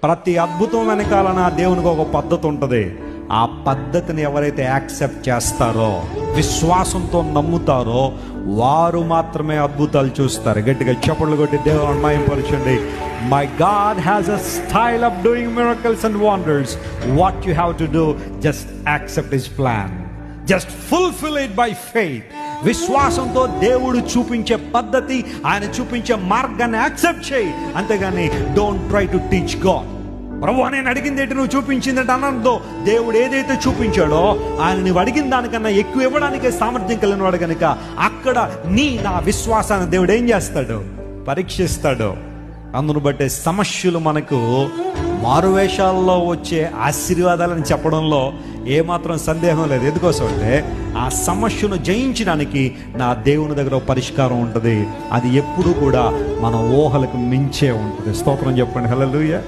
ప్రతి అద్భుతం వెనకాల నా దేవునికి ఒక పద్ధతి ఉంటుంది. ఆ పద్ధతిని ఎవరైతే యాక్సెప్ట్ చేస్తారో, విశ్వాసంతో నమ్ముతారో, వారు మాత్రమే అద్భుతాలు చూస్తారు. గట్టిగా చప్పట్లు కొట్టి దేవుని మహిమపరచండి. My God has a style of doing miracles and wonders. What you have to do, just accept his plan, just fulfil it by faith. విశ్వాసంతో దేవుడు చూపించే పద్ధతి, ఆయన చూపించే మార్గాన్ని యాక్సెప్ట్ చేయి. అంతేగాని don't try to teach God. ప్రభు నేను అడిగింది ఏంటి, నువ్వు చూపించిందంటే అనంతో దేవుడు ఏదైతే చూపించాడో ఆయన నువ్వు అడిగిన దానికన్నా ఎక్కువ ఇవ్వడానికే సామర్థ్యం కలిగిన వాడు కనుక అక్కడ నా విశ్వాసాన్ని దేవుడు ఏం చేస్తాడు, పరీక్షిస్తాడు. అందును బట్టే సమస్యలు మనకు మారువేషాల్లో వచ్చే ఆశీర్వాదాలను చెప్పడంలో ఏమాత్రం సందేహం లేదు. ఎందుకోసం అంటే ఆ సమస్యను జయించడానికి నా దేవుని దగ్గర ఒక పరిష్కారం ఉంటుంది. అది ఎప్పుడు కూడా మన ఊహలకు మించే ఉంటుంది. స్తోత్రం చెప్పండి. హల్లెలూయా.